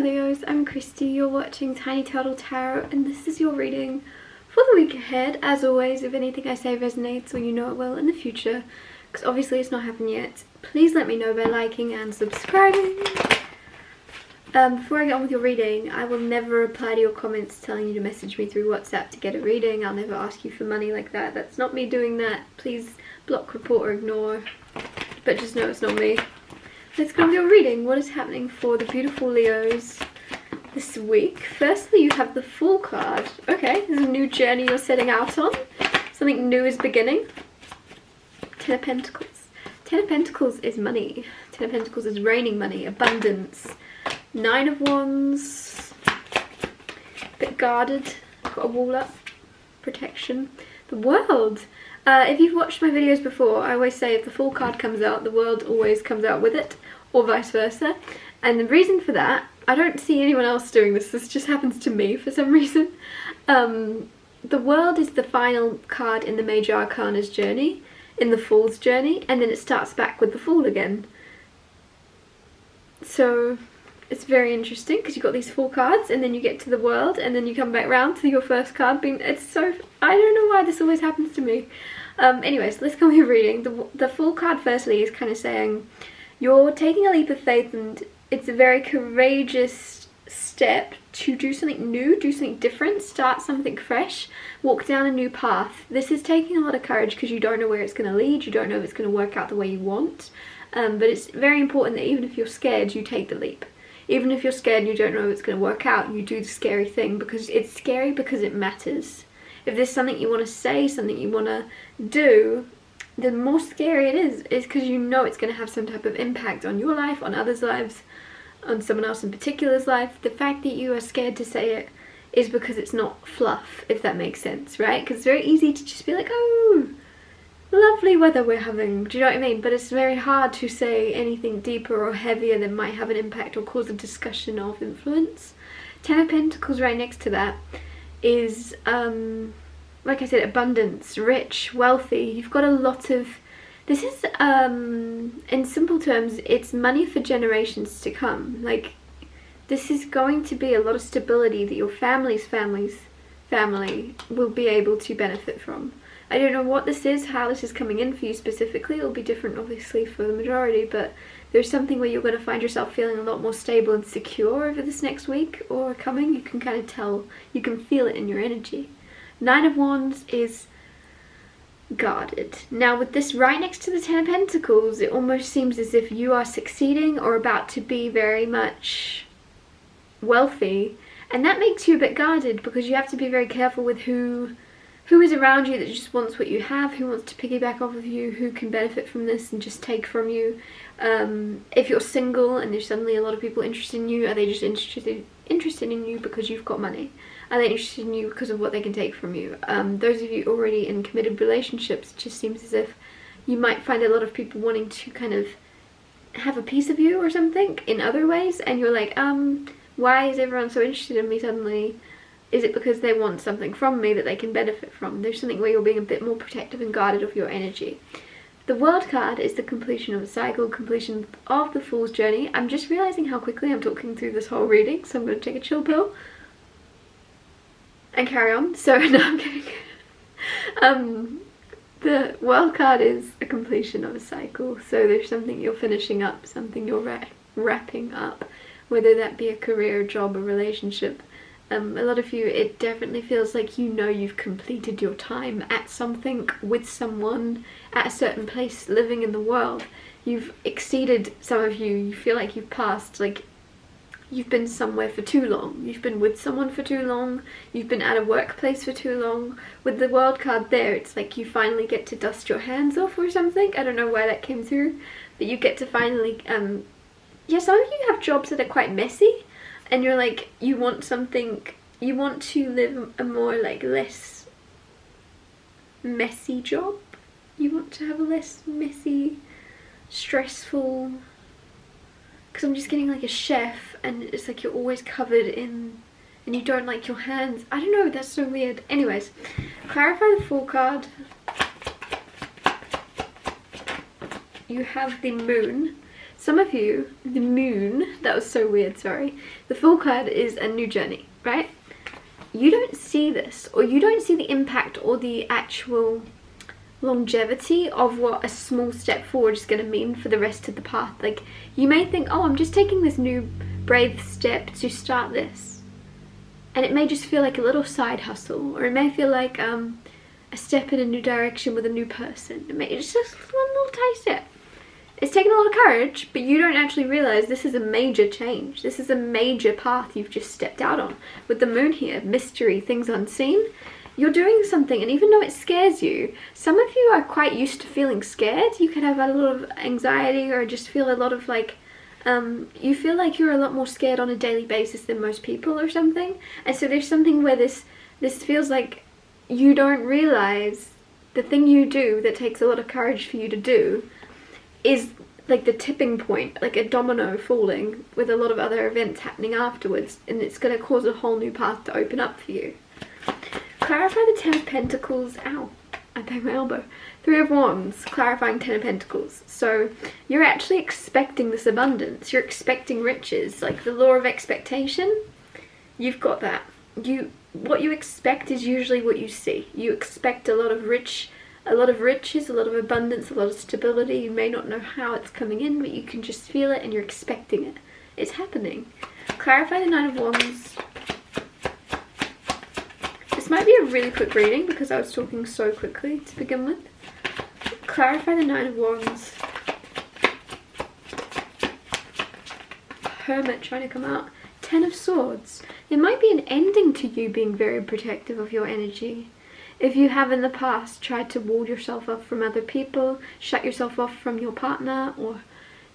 Leos, I'm Christy, you're watching Tiny Turtle Tarot, and this is your reading for the week ahead. As always, if anything I say resonates or you know it will in the future, because obviously it's not happened yet, please let me know by liking and subscribing. Before I get on with your reading, I will never reply to your comments telling you to message me through WhatsApp to get a reading. I'll never ask you for money like that. That's not me doing that. Please block, report or ignore, but just know it's not me. Let's go with your reading. What is happening for the beautiful Leos this week? Firstly, you have the Fool card. Okay, there's a new journey you're setting out on. Something new is beginning. Ten of Pentacles. Ten of Pentacles is money. Ten of Pentacles is raining money, abundance. Nine of Wands. A bit guarded. Got a wall up. Protection. The World. If you've watched my videos before, I always say if the Fool card comes out, the World always comes out with it, or vice versa. And the reason for that, I don't see anyone else doing this, this just happens to me for some reason. The World is the final card in the Major Arcana's journey, in the Fool's journey, and then it starts back with the Fool again. So it's very interesting because you've got these 4 cards and then you get to the World and then you come back round to your first card. It's so, I don't know why this always happens to me. Anyways, let's go with your reading. The Fool card firstly is kind of saying you're taking a leap of faith, and it's a very courageous step to do something new, do something different, start something fresh, walk down a new path. This is taking a lot of courage because you don't know where it's going to lead, you don't know if it's going to work out the way you want, but it's very important that even if you're scared, you take the leap. Even if you're scared and you don't know if it's going to work out, you do the scary thing because it's scary because it matters. If there's something you want to say, something you want to do, the more scary it is because you know it's going to have some type of impact on your life, on others' lives, on someone else in particular's life. The fact that you are scared to say it is because it's not fluff, if that makes sense, right? Because it's very easy to just be like, oh, lovely weather we're having, do you know what I mean? But it's very hard to say anything deeper or heavier that might have an impact or cause a discussion of influence. Ten of Pentacles right next to that is, like I said, abundance, rich, wealthy. You've got a lot of, this is, in simple terms, it's money for generations to come. Like, this is going to be a lot of stability that your family will be able to benefit from. I don't know what this is, how this is coming in for you specifically. It'll be different obviously for the majority, but there's something where you're going to find yourself feeling a lot more stable and secure over this next week or coming. You can kind of tell, you can feel it in your energy. Nine of Wands is guarded. Now with this right next to the Ten of Pentacles, it almost seems as if you are succeeding or about to be very much wealthy, and that makes you a bit guarded because you have to be very careful with who is around you that just wants what you have, who wants to piggyback off of you, who can benefit from this and just take from you. If you're single and there's suddenly a lot of people interested in you, are they just interested in you because you've got money? Are they interested in you because of what they can take from you? Those of you already in committed relationships, it just seems as if you might find a lot of people wanting to kind of have a piece of you or something in other ways, and you're like, why is everyone so interested in me suddenly? Is it because they want something from me that they can benefit from? There's something where you're being a bit more protective and guarded of your energy. The World card is the completion of a cycle, completion of the Fool's journey. I'm just realizing how quickly I'm talking through this whole reading, so I'm going to take a chill pill and carry on. So, no, I'm kidding. The World card is a completion of a cycle, so there's something you're finishing up, something you're wrapping up, whether that be a career, job, or relationship. A lot of you, it definitely feels like you know you've completed your time at something, with someone, at a certain place, living in the world. You've exceeded, some of you, you feel like you've passed, like you've been somewhere for too long. You've been with someone for too long. You've been at a workplace for too long. With the World card there, it's like you finally get to dust your hands off or something. I don't know why that came through, but you get to finally, yeah, some of you have jobs that are quite messy. And you're like, you want something, you want to live a more like less messy job. You want to have a less messy, stressful, because I'm just getting like a chef and it's like you're always covered in, and you don't like your hands. I don't know, that's so weird. Anyways, clarify the Fool card. You have the Moon. some of you, the moon, that was so weird, sorry. The Fool card is a new journey, right? You don't see this, or you don't see the impact or the actual longevity of what a small step forward is going to mean for the rest of the path. Like, you may think, oh, I'm just taking this new brave step to start this. And it may just feel like a little side hustle, or it may feel like a step in a new direction with a new person. It's just one little tiny step. It's taken a lot of courage, but you don't actually realize this is a major change. This is a major path you've just stepped out on. With the moon here, mystery, things unseen, you're doing something, and even though it scares you, some of you are quite used to feeling scared. You could have a lot of anxiety, or just feel a lot of like, you feel like you're a lot more scared on a daily basis than most people or something. And so there's something where this feels like you don't realize the thing you do that takes a lot of courage for you to do is like the tipping point, like a domino falling with a lot of other events happening afterwards, and it's going to cause a whole new path to open up for you. Clarify the Ten of Pentacles. Ow, I banged my elbow. Three of Wands, clarifying Ten of Pentacles. So you're actually expecting this abundance. You're expecting riches, like the law of expectation. You've got that. What you expect is usually what you see. You expect a lot of riches, a lot of abundance, a lot of stability. You may not know how it's coming in, but you can just feel it and you're expecting it. It's happening. Clarify the Nine of Wands. This might be a really quick reading because I was talking so quickly to begin with. Clarify the Nine of Wands. Hermit trying to come out. Ten of Swords. There might be an ending to you being very protective of your energy. If you have in the past tried to wall yourself off from other people, shut yourself off from your partner, or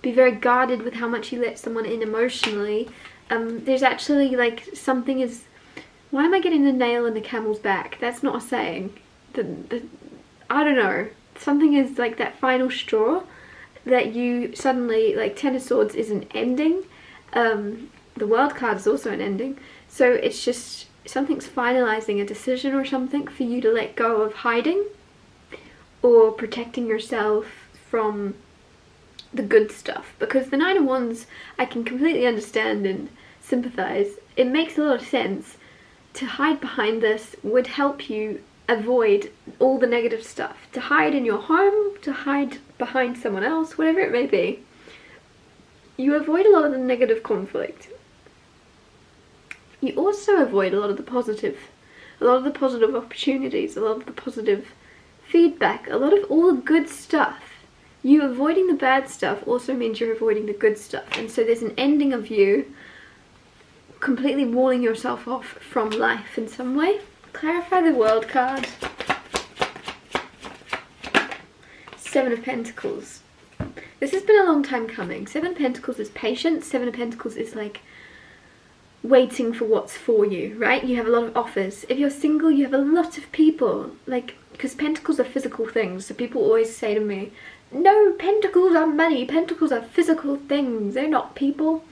be very guarded with how much you let someone in emotionally, there's actually like something is... Why am I getting the nail in the camel's back? That's not a saying. I don't know. Something is like that final straw that you suddenly, like Ten of Swords is an ending. The World card is also an ending. So it's just something's finalizing a decision or something for you to let go of hiding or protecting yourself from the good stuff. Because the Nine of Wands, I can completely understand and sympathize. It makes a lot of sense. To hide behind this would help you avoid all the negative stuff. To hide in your home, to hide behind someone else, whatever it may be. You avoid a lot of the negative conflict. You also avoid a lot of the positive opportunities, a lot of the positive feedback, a lot of all the good stuff. You avoiding the bad stuff also means you're avoiding the good stuff. And so there's an ending of you completely walling yourself off from life in some way. Clarify the World card. Seven of Pentacles. This has been a long time coming. Seven of Pentacles is patience. Seven of Pentacles is like waiting for what's for you, right? You have a lot of offers. If you're single, you have a lot of people, like, because pentacles are physical things. So people always say to me, no, pentacles are money, pentacles are physical things, they're not people.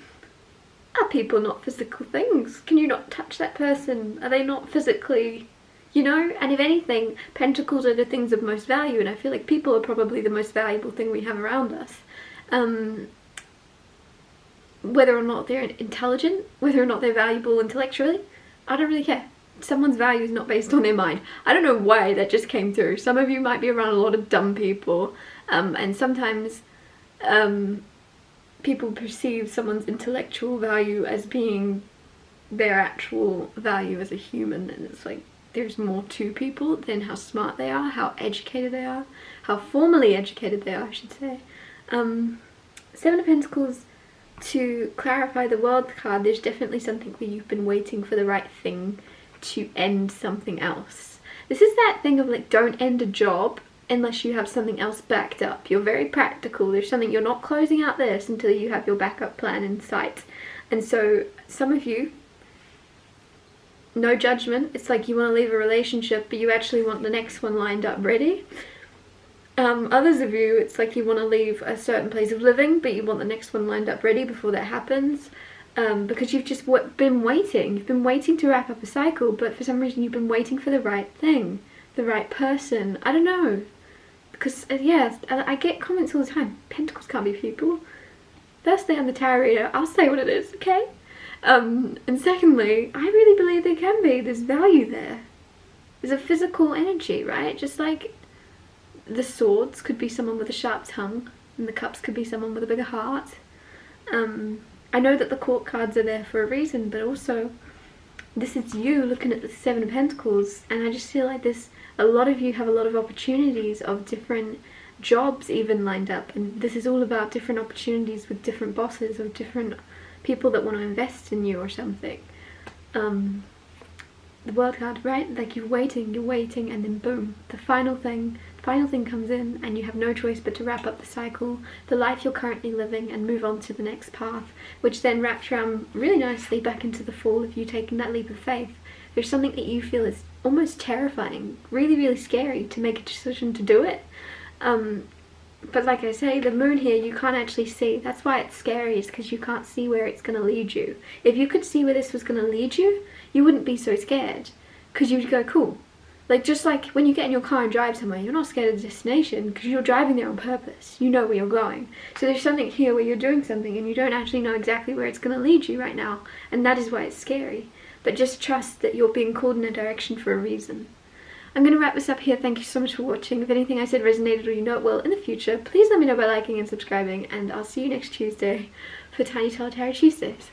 Are people not physical things? Can you not touch that person? Are they not physically, you know? And if anything, pentacles are the things of most value, and I feel like people are probably the most valuable thing we have around us. Whether or not they're intelligent, whether or not they're valuable intellectually, I don't really care. Someone's value is not based on their mind. I don't know why that just came through. Some of you might be around a lot of dumb people, and sometimes people perceive someone's intellectual value as being their actual value as a human, and it's like there's more to people than how smart they are, how educated they are, how formally educated they are, I should say. Seven of Pentacles, to clarify the World card, there's definitely something where you've been waiting for the right thing to end something else. This is that thing of like, don't end a job unless you have something else backed up. You're very practical. There's something, you're not closing out this until you have your backup plan in sight. And so some of you, no judgment, it's like you want to leave a relationship but you actually want the next one lined up ready. Others of you, it's like you want to leave a certain place of living but you want the next one lined up ready before that happens. Because you've just been waiting. You've been waiting to wrap up a cycle, but for some reason you've been waiting for the right thing, the right person. I don't know. Because, yeah, I get comments all the time. Pentacles can't be people. Firstly, I'm the tarot reader. I'll say what it is, okay? And secondly, I really believe there can be. There's value there. There's a physical energy, right? Just like the swords could be someone with a sharp tongue, and the cups could be someone with a bigger heart. I know that the court cards are there for a reason, but also this is you looking at the Seven of Pentacles, and I just feel like a lot of you have a lot of opportunities of different jobs even lined up, and this is all about different opportunities with different bosses or different people that want to invest in you or something. The World card, right? Like you're waiting, and then boom, the final thing comes in, and you have no choice but to wrap up the cycle, the life you're currently living, and move on to the next path, which then wraps around really nicely back into the fall of you taking that leap of faith. There's something that you feel is almost terrifying, really, really scary to make a decision to do it. But like I say, the moon here, you can't actually see. That's why it's scary, is because you can't see where it's going to lead you. If you could see where this was going to lead you, you wouldn't be so scared, because you'd go, cool. Like, just like when you get in your car and drive somewhere, you're not scared of the destination because you're driving there on purpose. You know where you're going. So there's something here where you're doing something and you don't actually know exactly where it's going to lead you right now, and that is why it's scary. But just trust that you're being called in a direction for a reason. I'm going to wrap this up here. Thank you so much for watching. If anything I said resonated or you know it will in the future, please let me know by liking and subscribing, and I'll see you next Tuesday for Tiny Tarot Tuesdays.